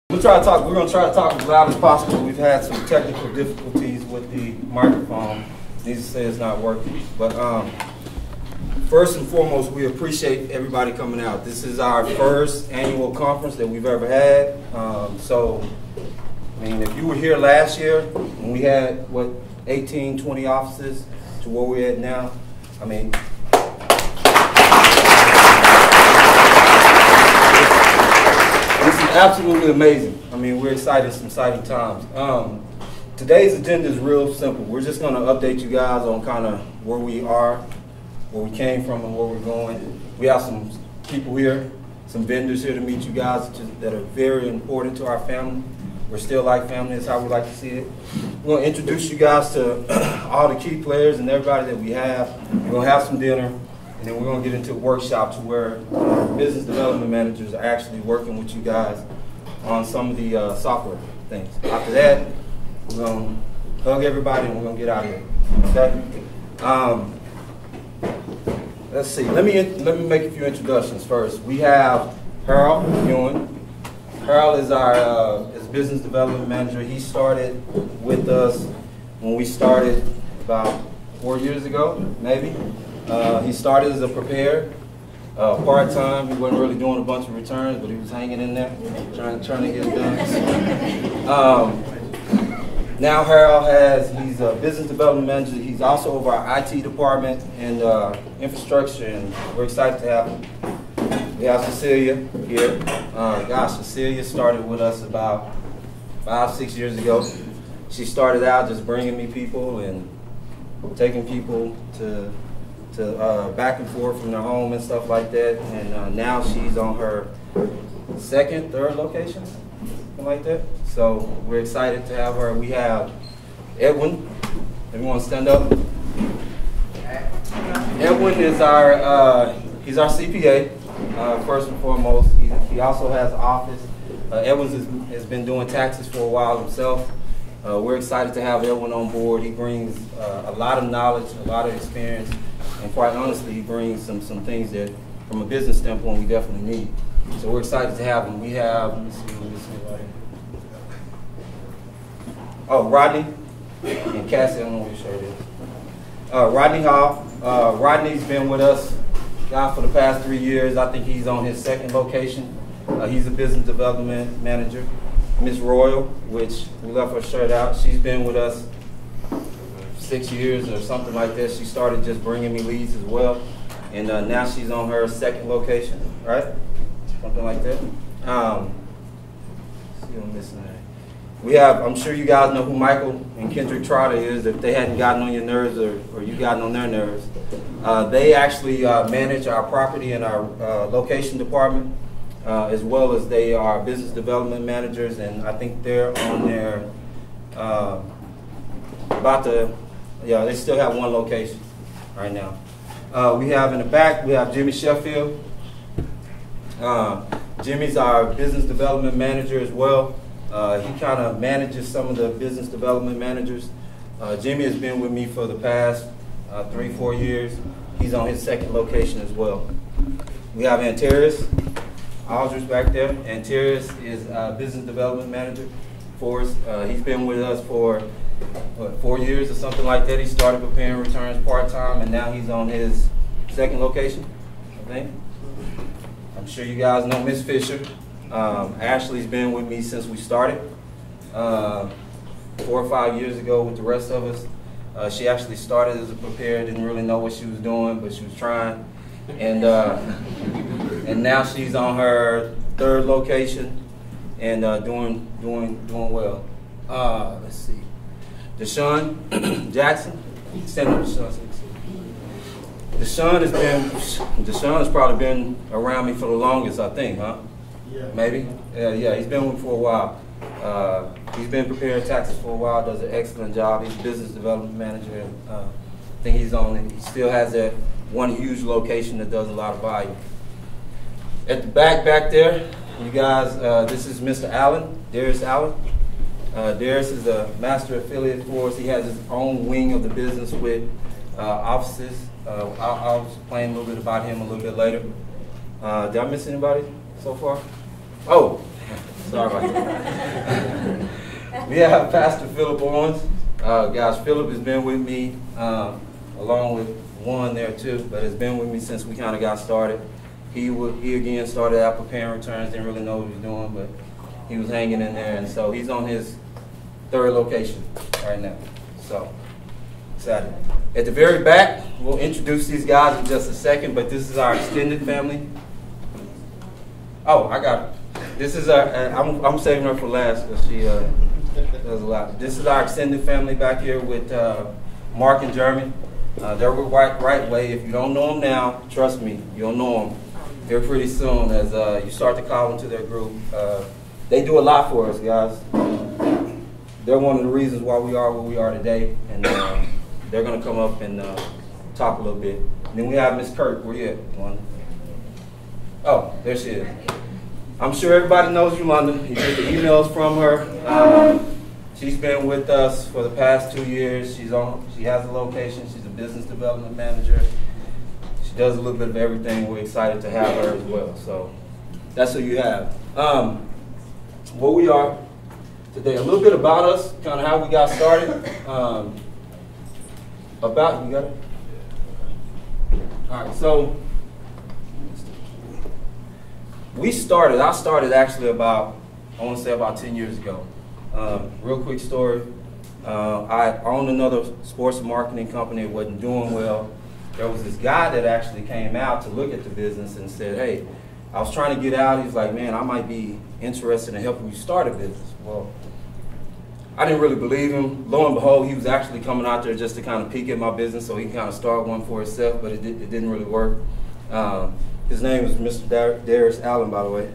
We're going to try to talk as loud as possible. We've had some technical difficulties with the microphone. Needless to say, it's not working. But first and foremost, we appreciate everybody coming out. This is our first annual conference that we've ever had. I mean, if you were here last year, when we had, 18, 20 offices to where we're at now, I mean, this is absolutely amazing. I mean, we're excited, some exciting times. Today's agenda is real simple. We're just going to update you guys on kind of where we are, where we came from, and where we're going. We have some people here, some vendors here to meet you guys that are very important to our family. We're still like family, that's how we like to see it. We're going to introduce you guys to all the key players and everybody that we have. We're going to have some dinner, and then we're going to get into workshops where business development managers are actually working with you guys on some of the software things. After that, we're going to hug everybody and we're going to get out of here. Okay? Let's see. Let me make a few introductions first. We have Harold Ewing. Harold is our business development manager. He started with us when we started about 4 years ago, maybe. He started as a preparer, part-time. He wasn't really doing a bunch of returns, but he was hanging in there, trying to get it done. Now Harold he's a business development manager. He's also over our IT department and infrastructure, and we're excited to have him. We have Cecilia here. Cecilia started with us about 5-6 years ago. She started out just bringing me people and taking people to back and forth from their home and stuff like that. And now she's on her second, third location, something like that. So we're excited to have her. We have Edwin. Everyone stand up. Edwin is he's our CPA. First and foremost, he also has an office. Edwin has been doing taxes for a while himself. We're excited to have Edwin on board. He brings a lot of knowledge, a lot of experience, and quite honestly, he brings some things that, from a business standpoint, we definitely need. So we're excited to have him. We have, let me see right here. Oh, Rodney and Cassie, I don't know what your shirt is. Rodney Hall. Rodney's been with us for the past 3 years. I think he's on his second location. He's a business development manager. Miss Royal, which we left her shirt out, she's been with us 6 years or something like that. She started just bringing me leads as well. And now she's on her second location, right? Something like that. See what I'm missing there. We have, I'm sure you guys know who Michael and Kendrick Trotter is, if they hadn't gotten on your nerves or you gotten on their nerves. They actually manage our property and our location department, as well as they are business development managers, and I think they're on their, they still have one location right now. We have in the back, we have Jimmy Sheffield. Jimmy's our business development manager as well. He kind of manages some of the business development managers. Jimmy has been with me for the past 3-4 years. He's on his second location as well. We have Antares Aldridge back there. Antares is business development manager for us. He's been with us for 4 years or something like that. He started preparing returns part-time, and now he's on his second location, I think. I'm sure you guys know Miss Fisher. Ashley's been with me since we started 4 or 5 years ago with the rest of us. She actually started as a preparer, didn't really know what she was doing, but she was trying. And now she's on her third location and doing well. Let's see. Deshaun Jackson. Stand up, Deshaun. Deshaun has probably been around me for the longest, I think, huh? Yeah. Maybe? Yeah, he's been with me for a while. He's been preparing taxes for a while, does an excellent job. He's a business development manager. I think he still has that one huge location that does a lot of volume. At the back there, you guys, this is Mr. Allen, Darius Allen. Darius is a master affiliate for us. He has his own wing of the business with offices. I'll explain a little bit about him a little bit later. Did I miss anybody so far? Oh, Sorry about that. We have Pastor Philip Owens. Guys, Philip has been with me, along with Juan there too, but has been with me since we kind of got started. He again started out preparing returns, didn't really know what he was doing, but he was hanging in there, and so he's on his third location right now. So, excited. At the very back, we'll introduce these guys in just a second, but this is our extended family. Oh, I got it. This is our, I'm saving her for last because she does a lot. This is our extended family back here with Mark and Jeremy. They're right way. If you don't know them now, trust me, you'll know them here pretty soon as you start to call into their group. They do a lot for us, guys. They're one of the reasons why we are where we are today, and they're going to come up and talk a little bit. And then we have Miss Kirk. Where you at? Oh, there she is. I'm sure everybody knows Yolanda. You get the emails from her. She's been with us for the past 2 years. She has a location. She's a business development manager. She does a little bit of everything. We're excited to have her as well. So that's who you have. What we are today, a little bit about us, kind of how we got started. You got it? All right, so I started actually about 10 years ago. Real quick story. I owned another sports marketing company. It wasn't doing well. There was this guy that actually came out to look at the business and said, hey, I was trying to get out. He's like, man, I might be interested in helping you start a business. Well, I didn't really believe him. Lo and behold, he was actually coming out there just to kind of peek at my business so he can kind of start one for himself, but it didn't really work. His name is Mr. Darius Allen, by the way.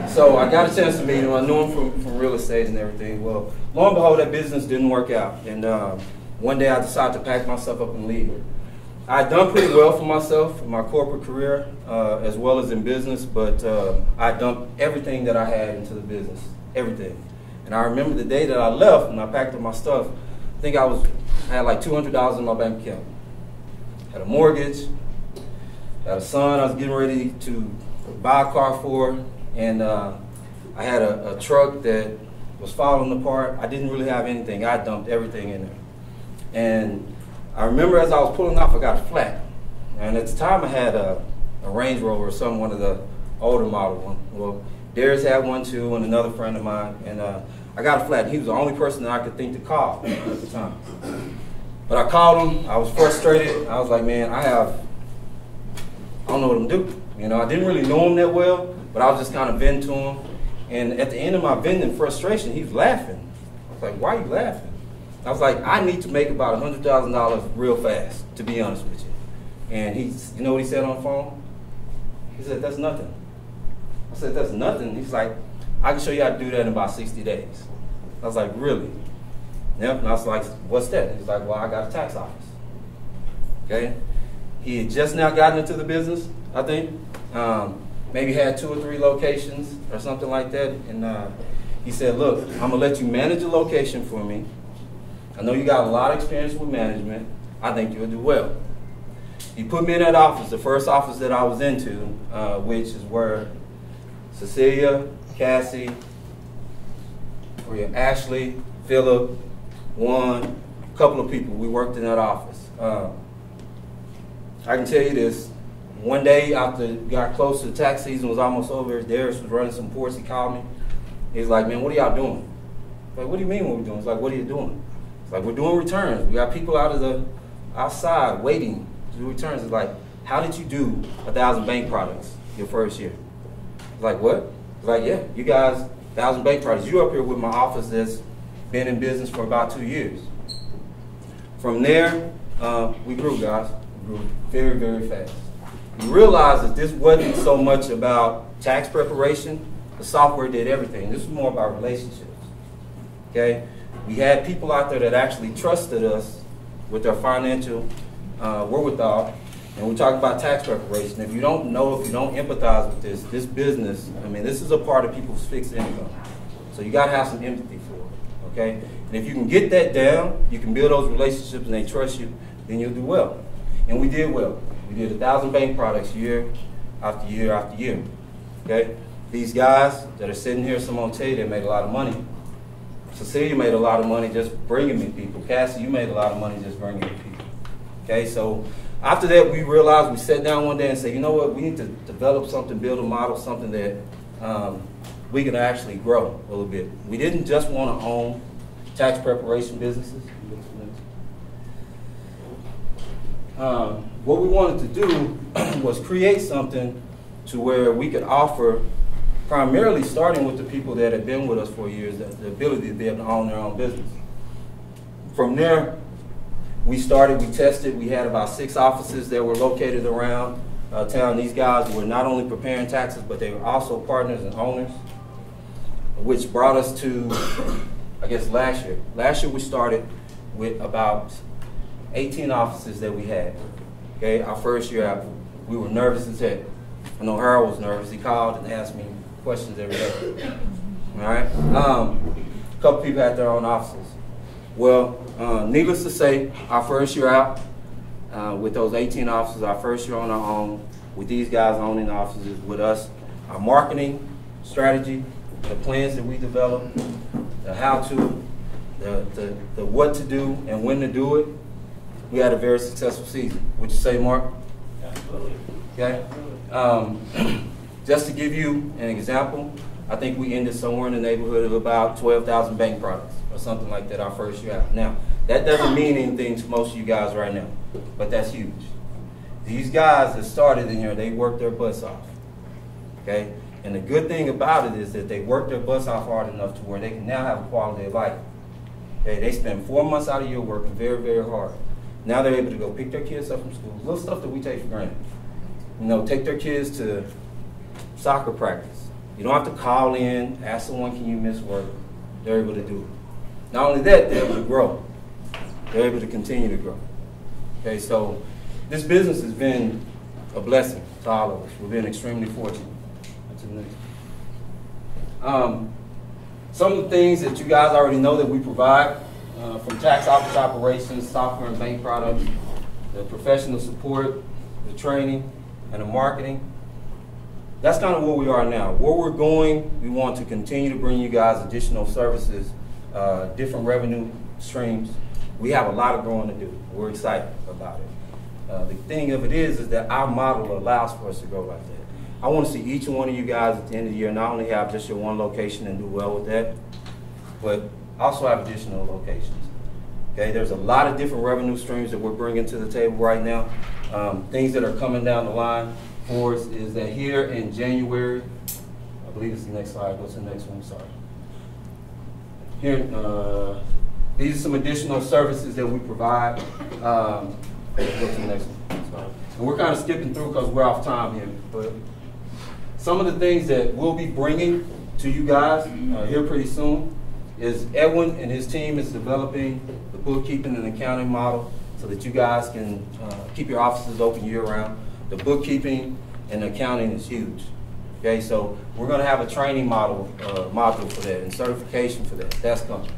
So I got a chance to meet him. I knew him from real estate and everything. Well, lo and behold, that business didn't work out. And one day I decided to pack myself up and leave. I had done pretty well for myself in my corporate career, as well as in business, but I dumped everything that I had into the business, everything. And I remember the day that I left and I packed up my stuff, I think I had like $200 in my bank account. Had a mortgage, had a son I was getting ready to buy a car for, and I had a truck that was falling apart. I didn't really have anything. I dumped everything in there. And I remember as I was pulling off, I got a flat. And at the time I had a Range Rover or something, one of the older model ones. Well, Darius had one too, and another friend of mine. And I got a flat. He was the only person that I could think to call at the time. But I called him. I was frustrated. I was like, man, I don't know what I'm doing. You know, I didn't really know him that well, but I was just kind of venting to him. And at the end of my venting frustration, he was laughing. I was like, why are you laughing? I was like, I need to make about $100,000 real fast, to be honest with you. And you know what he said on the phone? He said, that's nothing. I said, that's nothing. He's like, I can show you how to do that in about 60 days. I was like, really? Yep. And I was like, what's that? He's like, well, I got a tax office. Okay? He had just now gotten into the business, I think. Maybe had 2 or 3 locations or something like that. And he said, look, I'm going to let you manage a location for me. I know you got a lot of experience with management. I think you'll do well. He put me in that office, the first office that I was into, which is where Cecilia, Cassie, Ashley, Philip, Juan, a couple of people, we worked in that office. I can tell you this, one day after it got close to the tax season, was almost over, Darius was running some reports, he called me. He's like, man, what are y'all doing? I'm like, what do you mean what we're doing? He's like, what are you doing? It's like, we're doing returns. We got people outside waiting to do returns. It's like, how did you do 1,000 bank products your first year? It's like, what? It's like, yeah, you guys, 1,000 bank products. You up here with my office that's been in business for about 2 years. From there, we grew, guys. We grew very, very fast. We realized that this wasn't so much about tax preparation. The software did everything. This was more about relationships. Okay? We had people out there that actually trusted us with their financial wherewithal. And we talk about tax preparation. If you don't know, if you don't empathize with this business, I mean, this is a part of people's fixed income. So you got to have some empathy for it, okay? And if you can get that down, you can build those relationships and they trust you, then you'll do well. And we did well. We did 1,000 bank products year after year after year, okay? These guys that are sitting here, someone will tell you they made a lot of money. Cecilia made a lot of money just bringing me people. Cassie, you made a lot of money just bringing me people. Okay, so after that, we realized, we sat down one day and said, you know what, we need to develop something, build a model, something that we can actually grow a little bit. We didn't just want to own tax preparation businesses. What we wanted to do was create something to where we could offer, primarily starting with the people that have been with us for years, the ability to be able to own their own business. From there, we tested, we had about 6 offices that were located around town. These guys were not only preparing taxes, but they were also partners and owners, which brought us to, I guess, last year. Last year we started with about 18 offices that we had. Okay, our first year out, we were nervous as heck. I know Harold was nervous. He called and asked me questions every day. All right, a couple people had their own offices. Well, needless to say, our first year out with those 18 offices, our first year on our own, with these guys owning offices with us, our marketing strategy, the plans that we developed, the how-to, the what to do and when to do it, we had a very successful season. Would you say, Mark? Absolutely. Okay. Just to give you an example, I think we ended somewhere in the neighborhood of about 12,000 bank products or something like that our first year out. Now, that doesn't mean anything to most of you guys right now, but that's huge. These guys that started in here, they worked their butts off. Okay? And the good thing about it is that they worked their butts off hard enough to where they can now have a quality of life. Okay? They spend 4 months out of year working very, very hard. Now they're able to go pick their kids up from school. Little stuff that we take for granted. You know, take their kids to soccer practice. You don't have to call in, ask someone, can you miss work? They're able to do it. Not only that, they're able to grow. They're able to continue to grow. Okay, so this business has been a blessing to all of us. We've been extremely fortunate. Some of the things that you guys already know that we provide, from tax office operations, software and bank products, the professional support, the training, and the marketing. That's kind of where we are now. Where we're going, we want to continue to bring you guys additional services, different revenue streams. We have a lot of growing to do. We're excited about it. The thing of it is that our model allows for us to grow like that. I want to see each one of you guys at the end of the year not only have just your one location and do well with that, but also have additional locations. Okay, there's a lot of different revenue streams that we're bringing to the table right now. Things that are coming down the line for us is that here in January, I believe it's the next slide. What's the next one? Sorry. Here, these are some additional services that we provide. Go to the next one. Sorry. And we're kind of skipping through because we're off time here, but some of the things that we'll be bringing to you guys here pretty soon is Edwin and his team is developing the bookkeeping and accounting model so that you guys can keep your offices open year-round. The bookkeeping and accounting is huge. Okay, so we're going to have a training module for that and certification for that. That's coming.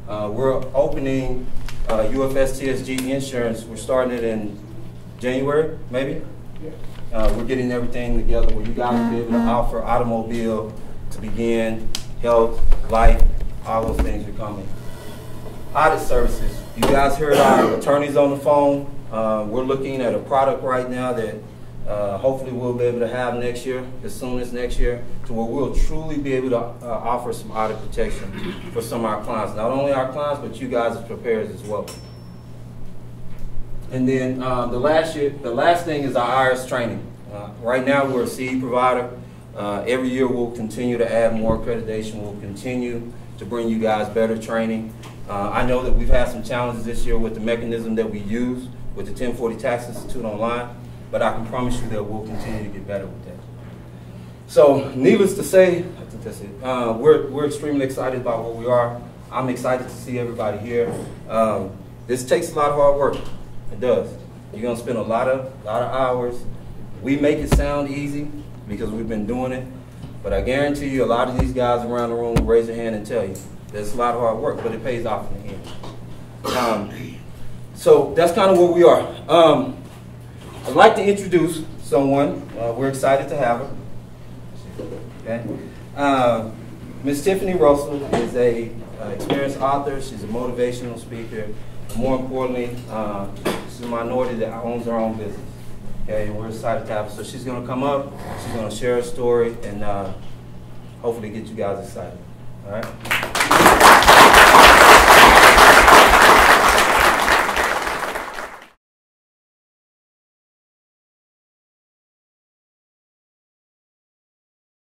We're opening UFSTSG insurance. We're starting it in January, maybe? Yeah. We're getting everything together where you guys will be able to offer automobile to begin, health, life, all those things are coming. Audit services. You guys heard our attorneys on the phone. We're looking at a product right now that hopefully we'll be able to have next year, as soon as next year, to where we'll truly be able to offer some audit protection for some of our clients. Not only our clients, but you guys as preparers as well. And then the last thing is our IRS training. Right now we're a CE provider. Every year we'll continue to add more accreditation. We'll continue to bring you guys better training. I know that we've had some challenges this year with the mechanism that we use with the 1040 Tax Institute online, but I can promise you that we'll continue to get better with that. So needless to say, I think that's it. We're extremely excited about where we are. I'm excited to see everybody here. This takes a lot of hard work. It does. You're gonna spend a lot of hours. We make it sound easy because we've been doing it, but I guarantee you a lot of these guys around the room will raise their hand and tell you there's a lot of hard work, but it pays off in the end. So that's kind of where we are. I'd like to introduce someone. We're excited to have her. Okay. Ms. Tiffany Russell is a experienced author. She's a motivational speaker. More importantly, she's a minority that owns her own business. Okay, and we're excited to have her. So she's going to come up. She's going to share her story and hopefully get you guys excited. All right.